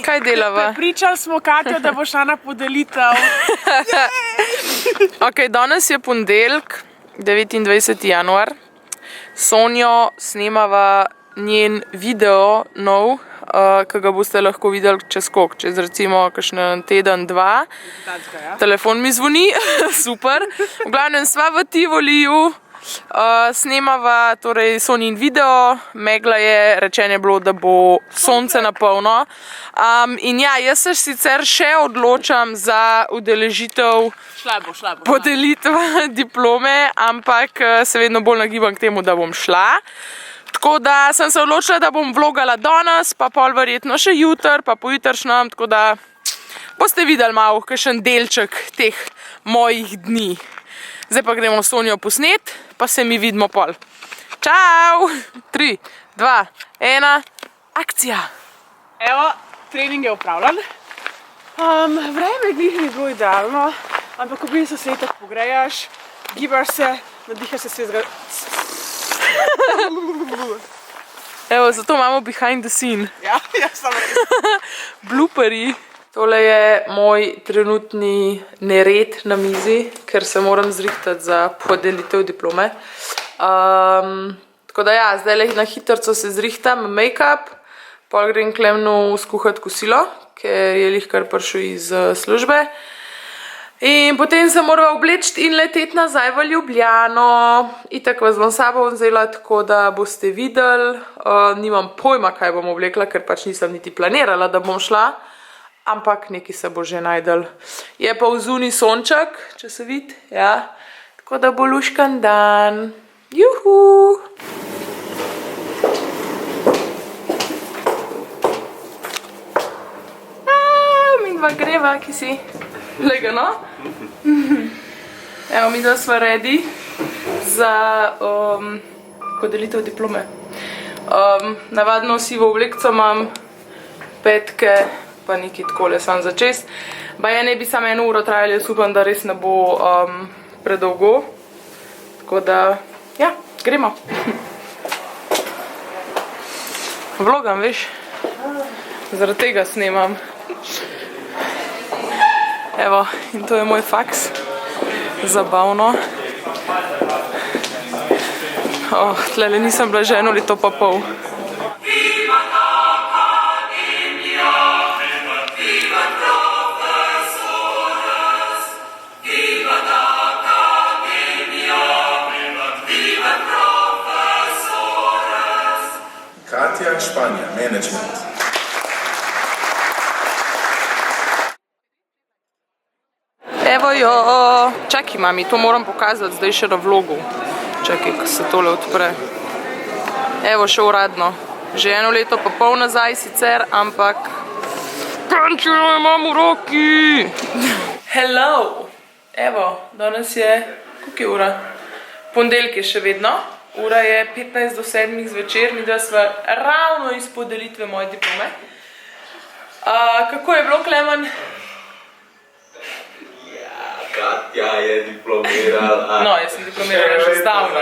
Kaj delava? Pričali smo Katjo, da bo šla na podelitev. Ok, danes je ponedeljek, 29. januar. Sonjo snemava njen video nov, ki ga boste lahko videli čez koliko, čez recimo kakšen teden, dva. Telefon mi zvoni, super. V glavnem sva v Tivoliju, snemava torej Sonjin video, megla je, rečeno je bilo, da bo sonce na polno. In ja, jaz se sicer še odločam za udeležitev podelitve diplome, ampak se vedno bolj nagibam k temu, da bom šla. Tako da sem se odločila, da bom vlogala danes, pa pol verjetno še jutr, pa pojutrišnjem, tako da boste videli malo kakšen delček teh mojih dni. Zdaj pa gremo Sonjo posnet, pa se mi vidimo pol. Čau! 3, 2, 1, akcija! Evo, trening je upravljen. Vreme glih ni bilo idealno, ampak v bistvu se itak pogrejaš, gibaš se, nadihaš se svizga. Evo, zato imamo behind the scene. Ja, sem res. Blooperi. Tole je moj trenutni nered na mizi, ker se moram zrihtati za podelitev diplome. Tako da ja, zdaj na hitrco se zrihtam, make-up, pol grem Klemnu skuhati kosilo, ker je lihkar prišel iz službe. In potem se morava obleči in leteti nazaj v Ljubljano. Itak vas bom sabo vzela, tako da boste videli. Nimam pojma, kaj bom oblekla, ker pač nisem niti planirala, da bom šla. Ampak nekaj se bo že najdel. Je pa vzuni sonček, če se vidi, ja. Tako da bo luškan dan. Juhu! Midva greva, ki si. Lega, no? Evo, midva sva ready za podelitev diplome. Navadno sivo oblekco imam, petke, pa nekaj takole sam za čest. Baje ne bi samo 1 uro trajali, jaz upam, da res ne bo predolgo. Tako da, ja, gremo. Vlogam, veš? Zaradi tega snemam. Evo, in to je moj faks. Zabavno. Tlele nisem bila že 1 leto pa pol. Katja, Španija, management. Evo jo, čakaj mami, to moram pokazati zdaj še na vlogu. Čakaj, ko se tole odpre. Evo, še uradno. Že 1 leto pa pol nazaj sicer, ampak kančino imam v roki. Hello! Evo, danes je, koliko je ura? Ponedeljek je še vedno. Ura je 15 do 7 zvečer, mi da sva ravno iz podelitve moje diplome. Kako je bilo, Klemen? Katja je diplomirala. No, jaz sem diplomirala že zdavno.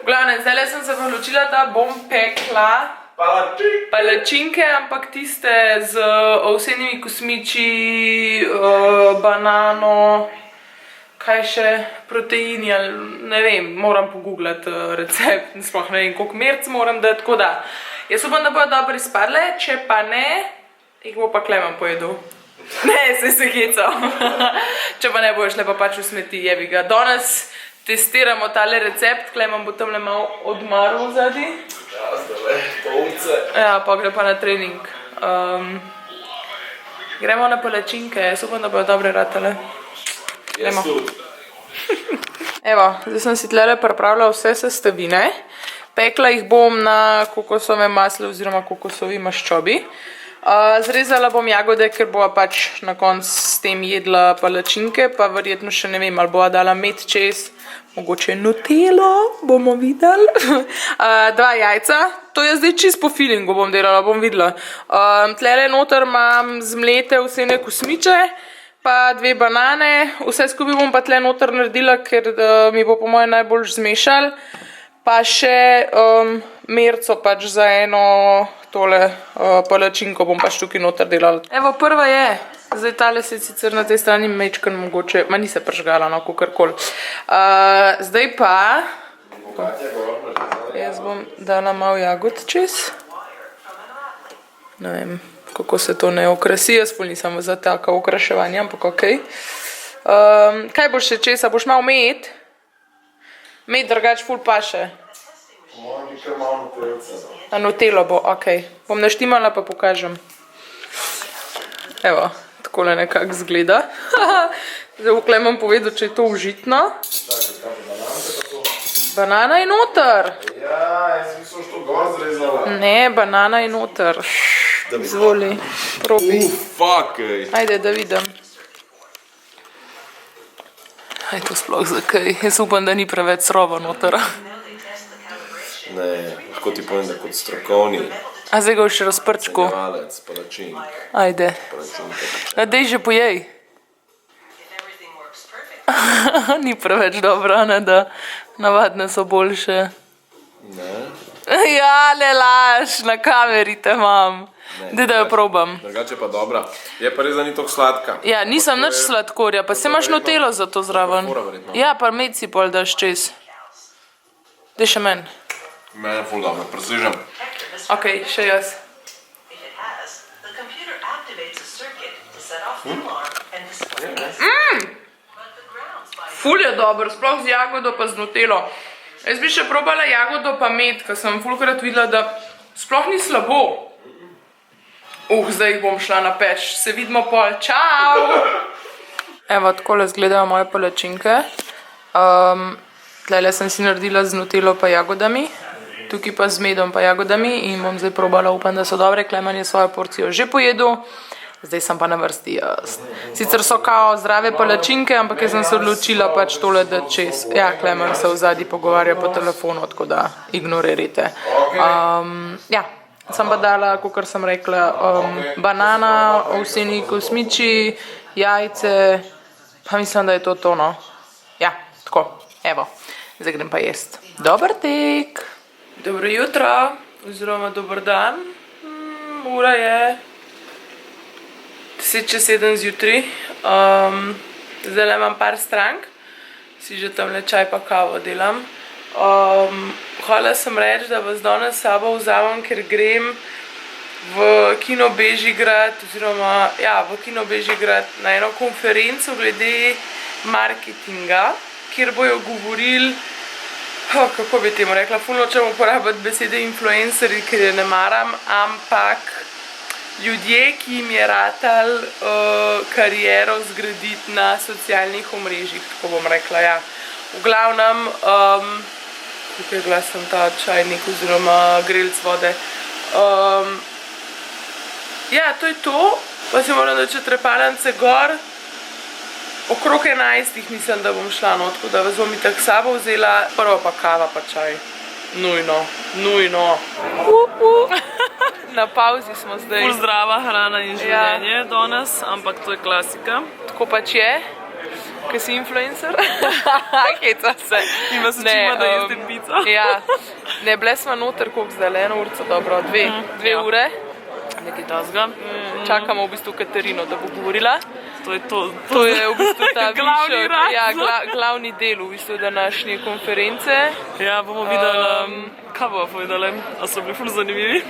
V glavnem, zdaj sem se odločila, da bom pekla palačinke, ampak tiste z ovsenimi kosmiči, banano, kaj še, proteini, ne vem, moram pogooglati recept, sploh ne vem, koliko merc moram dati, tako da. Jaz upam, da bojo dobro izpadle, če pa ne, jih bo pa Klemen pojedel. Ne, se hecal. Če pa ne bojo šle pa pač v smeti, jebi ga. Danes testiramo tale recept, Klemen bo tamle malo odmaril vzadi. Ja, zdaj polce. Ja, pa gre pa na trening. Gremo na palačinke, jaz upam, da bojo dobre ratale. Gremo. Evo, zdaj sem si tlele pripravila vse sestavine. Pekla jih bom na kokosove masle oziroma kokosovi maščobi. Zrezala bom jagode, ker bova pač na koncu s tem jedla palačinke, pa verjetno še ne vem, ali bova dala med čez, mogoče nutelo, bomo videli. 2 jajca, to je zdaj čist po feelingu bom delala, bom videla. Tlele noter imam zmlete vsene kosmiče, pa 2 banane, vse skupaj bom pa tle noter naredila, ker mi bo po moje najbolj zmešal. Pa še merco pač za eno tole palačinko bom pač tukaj noter delala. Evo, prva je. Zdaj tale se sicer na tej strani mečkan mogoče, ma ni se pržgala, no, kakorkoli. Zdaj pa, jaz bom dala malo jagod čez. Ne vem, kako se to ne okrasi, jaz pol nisem za taka okraševanja, ampak okej. Kaj boš še česa? Boš malo med? Med drugač ful paše. Moram kar malo nutelce. Na nutelo bo, okej. Bom naštimala pa pokažem. Evo, takole nekako zgleda. Zdaj vkle imam povedal, če je to užitno. Banana je noter. Ja, jaz mislim, što gor zrezala. Ne, banana je noter. Izvoli, probi. Fuck, ej. Ajde, da vidim. Aj to sploh zakaj. Jaz upam, da ni preveč srova noter. Ne, lahko ti povem, da kot strokovni A zdaj ga boš še razprčku. malec, palačink, Ajde. Dej že pojej. Ni preveč dobro, ne, da navadne so boljše. Ne? Ja, ne laž, na kameri te imam. Dej, da jo probam. Drugače pa dobra. Je pa res, da ni toliko sladka. Ja, nisem nič sladkorja, pa se imaš nutelo za to zraven. Fura verjetno. Ja, pa med si pol daš čez. Dej še men. Mene je ful dobro, presežem. Ok, še jaz. If it has, the computer activates a circuit to set off the alarm and display But the grounds by Ful je dober, sploh z jagodo pa z nutelo. Jaz bi še probala jagodo pa med, ker sem fulkrat videla, da sploh ni slabo. Zdaj jih bom šla na peč. Se vidimo pol. Čau! Evo, takole izgledajo moje palačinke. Tlele sem si naredila z nutelo pa jagodami. Tukaj pa z medom pa jagodami in bom zdaj probala, upam, da so dobre. Klemen je svojo porcijo že pojedel. Zdaj sem pa na vrsti jaz. Sicer so kao zdrave palačinke, ampak jaz sem se odločila pač tole dati čez. Ja, Klemen se v zadnji pogovarja po telefonu, tako da ignorirajte. Ja, sem pa dala, kakor sem rekla, banana, ovseni kosmiči, jajce, pa mislim, da je to to, no. Ja, tako, evo, zdaj grem pa jest. Dober tek! Dobro jutro, oziroma dober dan. Ura je 6:07 zjutraj. Zdaj imam par strank, si že tamle čaj pa kavo delam. Hvala sem reči, da vas danes s sabo vzamem, ker grem v Kino Bežigrad, oziroma ja, v Kino Bežigrad na eno konferenco glede marketinga, kjer bojo govorili, kako bi temu rekla, ful nočem uporabiti besede influencerji, ker je ne maram, ampak ljudje, ki jim je ratal kariero zgraditi na socialnih omrežjih, tako bom rekla, ja. V glavnem, tukaj glasen ta čajnik oziroma grelc vode. Ja, to je to, pa se moram dati trepalnice gor. Okrog 11 mislim, da bom šla, no, tako da vas bom itak s sabo vzela. Prvo pa kava pa čaj. Nujno, nujno. Na pauzi smo zdaj. Ful zdrava hrana in življenje danes, ampak to je klasika. Tako pač je, ker si influencer. Heca se. Ima se čima, da jeste pico. Ja, ne, bile smo noter, koliko zdaj, eno urco, dobro, dve ure. Nekaj tasga. Čakamo v bistvu Katarino, da bo govorila. To je to. To je v bistvu ta Glavni višek, razlog. ja, glavni del v bistvu današnje konference. Ja, bomo videli, kaj bomo povedali. A so bili ful zanimivi?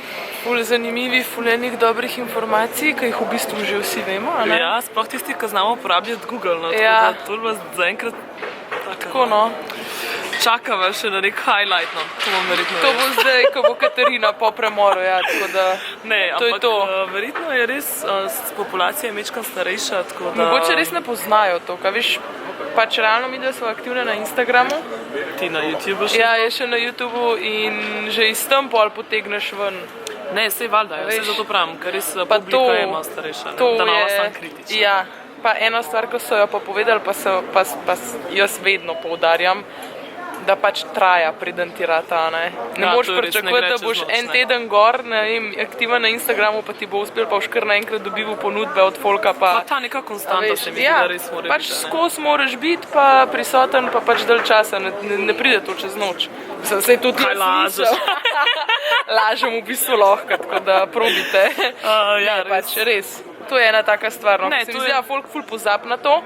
Ful zanimivi, ful enih dobrih informacij, ki jih v bistvu že vsi vemo, a ne? Ja, sploh tisti, ki znamo uporabljati Google, no, Ja. tako da to vas zaenkrat Tako, no. čakava še na nek highlight, no. To bom verjetno To bo zdaj, ko bo Katarina po premoru, ja, tako da... Ne, to je ampak to. Verjetno je res populacija je mečkan starejša, tako da... Mogoče res ne poznajo to, kaj veš, pač realno mi, da so aktivne na Instagramu. Ti na YouTubeu še? Ja, je še na YouTubeu in že iz tam pol potegneš ven. Ne, sej valjda, ja, Veš, vse zato pravim, ker res Pa publika je malo starejša, to ne, ta nova je- sam kritična. Ja, pa ena stvar, ko so jo pa povedali, pa jaz vedno poudarjam, da pač traja, preden ti rata, ne. Ne Ja, moreš to je res, ne pričakovati, gre da čez boš noč, en ne. teden gor, ne vem, aktiven na Instagramu, pa ti bo uspel, pa boš kar naenkrat dobival ponudbe od folka, pa... Pa ta neka konstanta Veš, se mi zdi, ja, da res mora pač biti. a ne. skozi moraš biti, pa prisoten, pa pač dalj časa, ne pride to čez noč. Mislim, saj tudi Kaj jaz lažeš? nisem. Lažem v bistvu lahko, tako da probite. Ja, Ne, pač res. To je ena taka stvar, no, Ne, ko se mi to zdi, je- da folk ful pozab na to.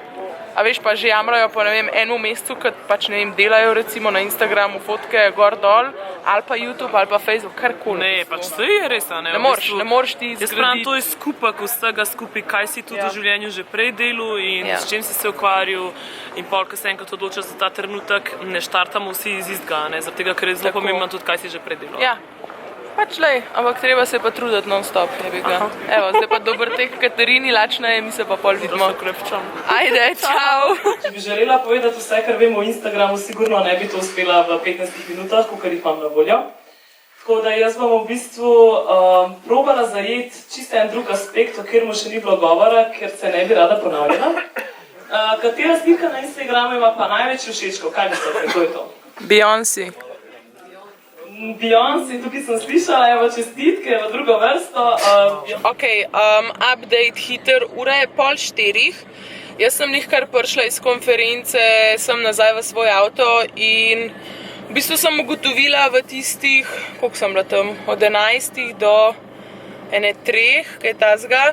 A veš, pa že jamrajo po, ne vem, enem mesecu, kad pač, ne vem, delajo recimo na Instagramu fotke gor dol, ali pa YouTube, ali pa Facebook, karkoli. Ne, pač vse je res, a ne. Ne v moreš, bistvu. ne moreš ti Jaz pravim, zgraditi. to je skupek vsega skupaj, kaj si tudi Ja. v življenju že prej delal in Ja. s čim si se ukvarjal. In pol, ko se enkrat odločiš za ta trenutek, ne štartamo vsi iz istega, ne, zaradi tega, ker je zelo Tako. pomembno tudi, kaj si že prej delal. Ja, pač lej, ampak treba se pa truditi non-stop, ne bi ga. Evo, zdaj pa dober tek Katarini, lačna je, mi se pa pol vidimo. Krepčam. Ajde, čau! Če bi želela povedati vse, kar vem o Instagramu, sigurno ne bi to uspela v 15 minutah, kolikor jih imam na voljo. Tako da jaz bom v bistvu probala zajeti čisto en drug aspekt, o katerem še ni bilo govora, ker se ne bi rada ponavljala. Katera slika na Instagramu ima pa največ všečkov? Kaj mislite, kdo je to? Beyoncé. Beyoncé, tukaj sem slišala, evo čestitke v drugo vrsto. Ok, update hiter, ura je 3:30. Jaz sem njih kar prišla iz konference, sem nazaj v svoj avto in v bistvu sem ugotovila v tistih, koliko sem bila tam, od 11 do 3, kaj tazga,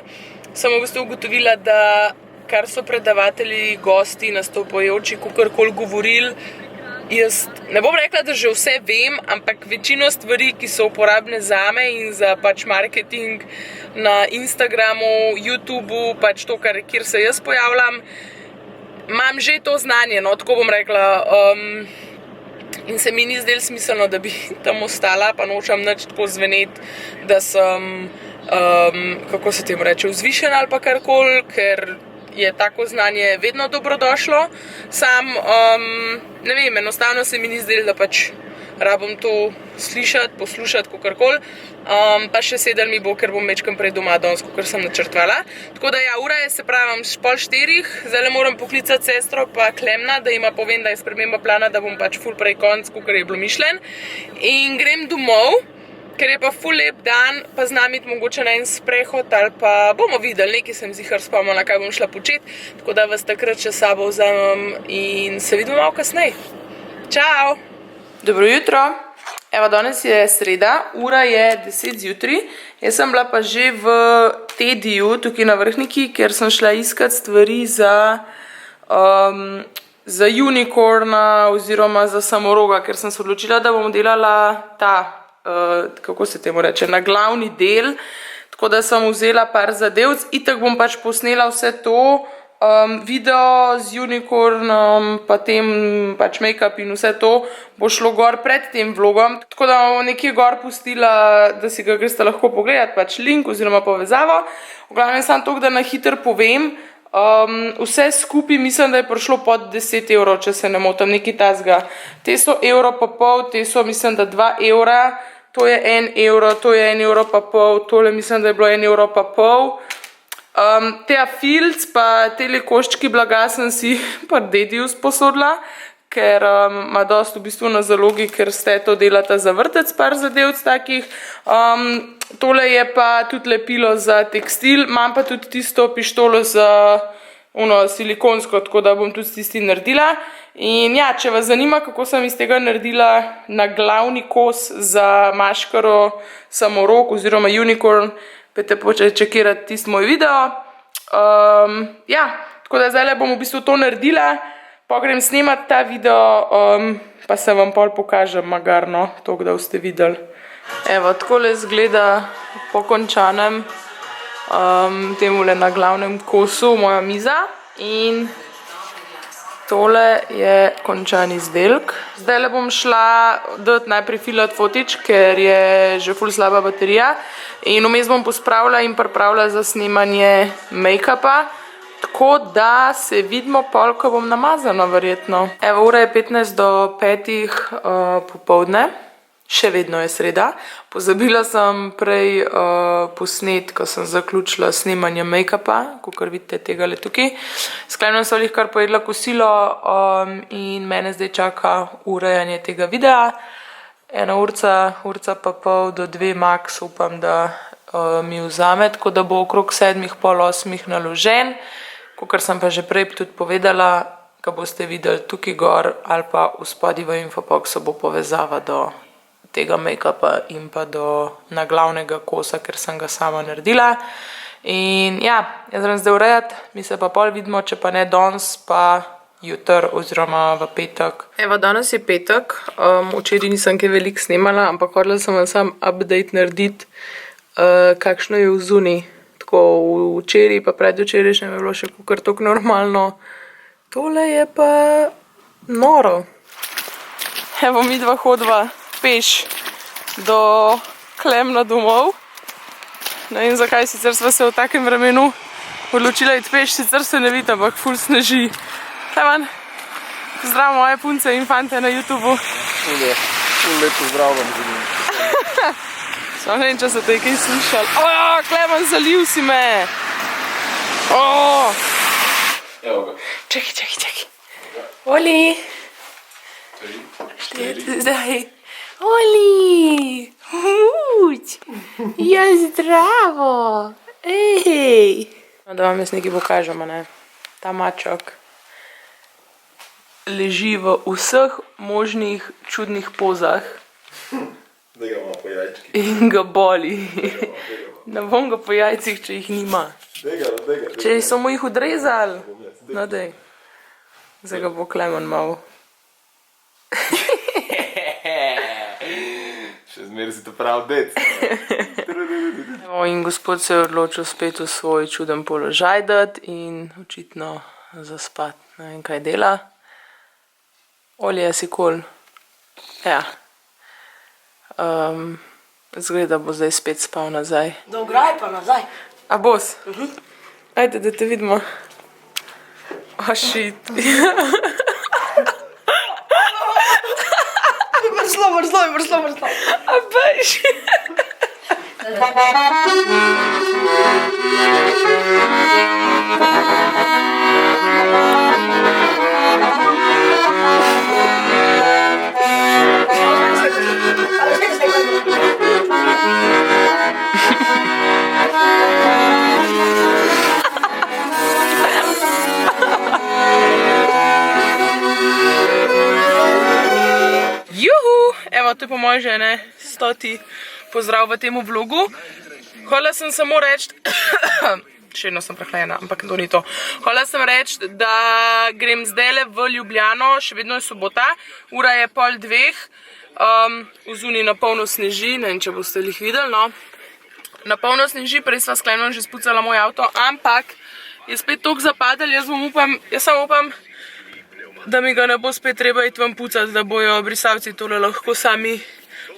sem v bistvu ugotovila, da kar so predavatelji, gosti, nastopajoči, kakorkoli govorili, jaz ne bom rekla, da že vse vem, ampak večino stvari, ki so uporabne zame in za pač marketing na Instagramu, YouTubeu, pač to, kjer se jaz pojavljam, imam že to znanje, no, tako bom rekla. In se mi ni zdelo smiselno, da bi tam ostala, pa nočem nič tako zveneti, da sem, kako se temu reče, vzvišena ali pa karkoli, ker je tako znanje vedno dobrodošlo. Sam, ne vem, enostavno se mi ni zdelo, da pač rabim to slišati, poslušati, kakorkoli. Pa še 7 mi bo, ker bom večkrat prej doma danes, kakor sem načrtvala. Tako da ja, ura je, se pravim, 3:30, zdaj moram poklicati sestro pa Klemna, da jima povem, da je sprememba plana, da bom pač ful prej konc, kakor je bilo mišljen. In grem domov, ker je pa ful lep dan, pa znam iti mogoče na en sprehod ali pa bomo videli, nekaj sem zihar spomnila, kaj bom šla početi, tako da vas takrat še s sabo vzamem in se vidimo malo kasneje. Čau! Dobro jutro! Evo, danes je sreda, ura je 10 zjutraj, jaz sem bila pa že v Tediju, tukaj na Vrhniki, ker sem šla iskat stvari za unicorna oziroma za samoroga, ker sem se odločila, da bom delala ta, kako se temu reče, na glavni del, tako da sem vzela par zadevc, itak bom pač posnela vse to, video z unicornom, pa tem pač make-up in vse to bo šlo gor pred tem vlogom, tako da bom nekje gor pustila, da si ga greste lahko pogledati, pač link oziroma povezavo. V glavnem sam to, da na hiter povem, vse skupaj mislim, da je prišlo pod 10 evrov, če se ne motim, nekaj tazga. Te so evro pa pol, te so mislim, da 2 evra, to je 1 evro, to je 1 evro pa pol, tole mislim, da je bilo 1 evro pa pol. Te filc pa tele koščki blaga sem si pa Dediju sposodila, ker ima dosti v bistvu na zalogi, ker ste to delata za vrtec par zadevc takih. Tole je pa tudi lepilo za tekstil, imam pa tudi tisto pištolo za silikonsko, tako da bom tudi s tistim naredila. In ja, če vas zanima, kako sem iz tega naredila na glavni kos za maškaro samorog oziroma unicorn, pete počekirati tisti moj video. Ja, tako da zdaj bom v bistvu to naredila, pa grem snemati ta video, pa se vam pol pokažem magarno, to, da boste videli. Evo, takole izgleda po končanem temule na glavnem kosu moja miza in tole je končan izdelek. Zdaj bom šla dati najprej filati fotič, ker je že ful slaba baterija in vmes bom pospravila in pripravila za snemanje make-upa, tako da se vidimo pol, ko bom namazana verjetno. Evo, ura je 15 do 5 popoldne, še vedno je sreda. Pozabila sem prej posnet, ko sem zaključila snemanje make-upa, kakor vidite tega le tukaj. Sklenila sem kar pojedla kosilo in mene zdaj čaka urejanje tega videa. 1 urca pa pol do 2 max upam, da mi vzame, tako da bo okrog 7, pol 8 naložen. Kakor sem pa že prej tudi povedala, ga boste videli tukaj gor ali pa v spodaj v infoboxu bo povezava do tega make-upa in pa do naglavnega kosa, ker sem ga sama naredila. In ja, jaz grem zdaj urejati, mi se pa pol vidimo, če pa ne danes, pa jutri oziroma v petek. Evo, danes je petek, včeraj nisem kaj veliko snemala, ampak hodila sem vam sam update narediti, kakšno je vzuni. Tako včeraj pa predvčerajšnjem je bilo še kakor toliko normalno. Tole je pa noro. Evo, mi dva hodva peš do Klemna domov. Ne vem zakaj, sicer sva se v takem vremenu odločila iti peš, sicer se ne vidi, ampak ful sneži. Klemen, pozdrav moje punce in fante na YouTubeu. Ful lep pozdrav vam želim. Samo ne vem, če ste kaj slišali. Klemen, zaliv si me! Evo ga. Čakaj. Oli! 4, zdaj. Oli! Ja, zdravo! Ej! Da vam jaz nekaj pokažem, ne? Ta mačok leži v vseh možnih čudnih pozah. Da ga ima po jajčki. In ga boli. Ne bom ga po jajcih, če jih nima. Dega. Če so mu jih odrezali. No dej. Zdaj ga bo Klemen mal. Še zmeraj si to prav dec. In gospod se je odločil spet v svoj čuden položaj dati in očitno zaspati. Ne vem, kaj dela. Olje, si kol. Ja. Zgleda, bo zdaj spet spal nazaj. Dograj pa nazaj. A bos? Ajde, da te vidimo. Shit. Mrzlo. A bež. Evo, to je po moje žene 100. pozdrav v temu vlogu. Hvala sem samo reči, še vedno sem prehlajena, ampak to ni to. Hvala sem reči, da grem zdajle v Ljubljano, še vedno je sobota, ura je 1:30, vzuni na polno sneži, ne vem, če boste jih videli, no. Na polno sneži, prej sva s Klemnom že spucala moj avto, ampak je spet toliko zapadel, jaz samo upam, da mi ga ne bo spet treba iti vam pucati, da bojo brisalci tole lahko sami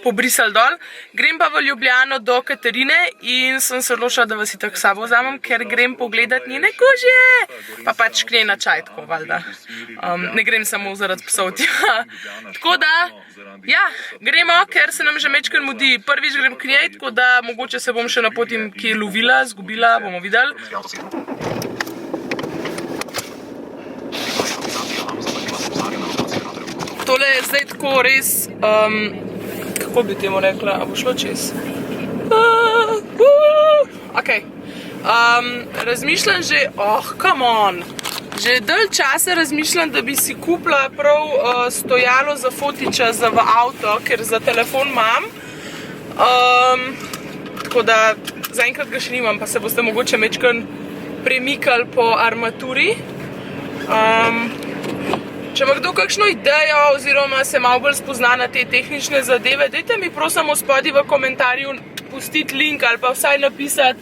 pobrisali dol. Grem pa v Ljubljano do Katarine in sem se odločila, da vas itak s sabo vzamem, ker grem pogledat njene kožje. Pa pač k njej na čaj, tako valjda. Ne grem samo zaradi psov tja. Tako da, ja, gremo, ker se nam že mečken mudi. Prvič grem k njej, tako da mogoče se bom še na poti kje lovila, zgubila, bomo videli. Tole je zdaj tako res, kako bi temu rekla, a bo šlo čez? Ok. Razmišljam že, come on. Že dalj časa razmišljam, da bi si kupila prav stojalo za fotiča v avto, ker za telefon imam. Tako da zaenkrat ga še nimam, pa se boste mogoče mečken premikali po armaturi. Če ima kdo kakšno idejo oziroma se malo bolj spozna na te tehnične zadeve, dajte mi prosim spodaj v komentarju pustiti link ali pa vsaj napisati,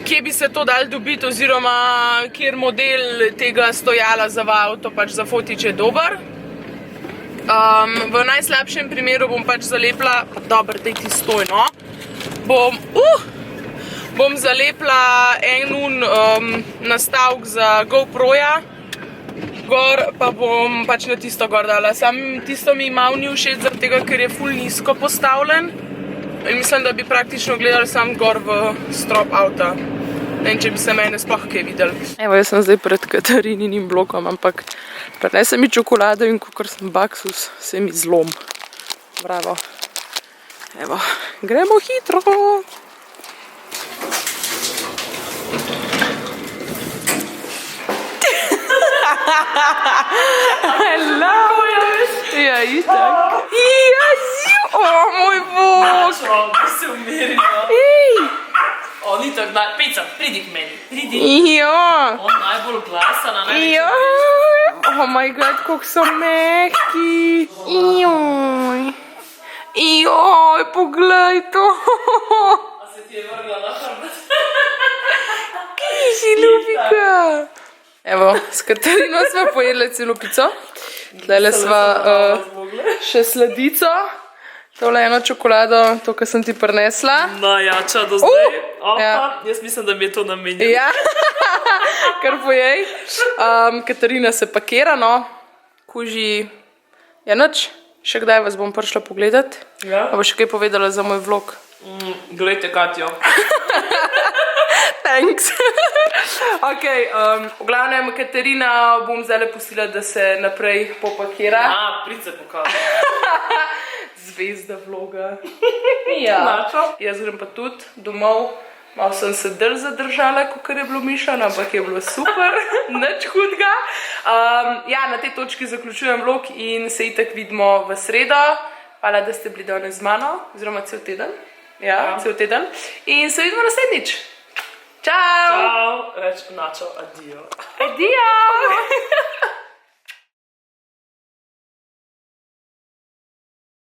kje bi se to dal dobiti oziroma kjer model tega stojala za avto pač za fotič je dober. V najslabšem primeru bom pač zalepila, dobro, daj ti stoj, no, bom zalepila en nastavek za GoPro-ja, Gor pa bom pač na tisto gor dala. Sam tisto mi malo ni všeč, zaradi tega, ker je ful nizko postavljen. In mislim, da bi praktično gledali sam gor v strop avta. Ne vem, če bi se mene sploh kaj videli. Evo, jaz sem zdaj pred Katarininim blokom, ampak prinese mi čokolado in kakor sem baksus, se mi zlom. Bravo. Evo, gremo hitro. Hello! Ja, itak. O, moj bog! Da se umirimo. O, ni tako, Peca, pridi k meni, pridi. Ja. On najbolj glasen, a največji. Ja. Oh my god, kako so mehki. Joj. Joj, poglej to. A se ti je vrgla na hrbet? Kiši, ljubika. Evo, s Katarino smo pojedli celo pico. Tlele sva še sladico. Tole eno čokolado, to, kar sem ti prinesla. Najjača do zdaj. Ja. Jaz mislim, da mi je to namenjeno. Ja, kar pojej. Katarina se pakira, no. Kuži, ja nič. Še kdaj vas bom prišla pogledat? Ja. A bo še kaj povedala za moj vlog? Glejte, Katjo. Thanks. Ok, v glavnem Katarina bom zdaj pustila, da se naprej popakira. Prid se pokazati. Zvezda vloga. Ja. Jaz grem pa tudi domov. Malo sem se zadržala, kakor je bilo mišljeno, ampak je bilo super, nič hudega. Ja, na tej točki zaključujem vlog in se itak vidimo v sredo. Hvala, da ste bili danes z mano, oziroma cel teden. Ja, cel teden. In se vidimo naslednjič. Čau! Čau, reč Načo, adijo. Adijo!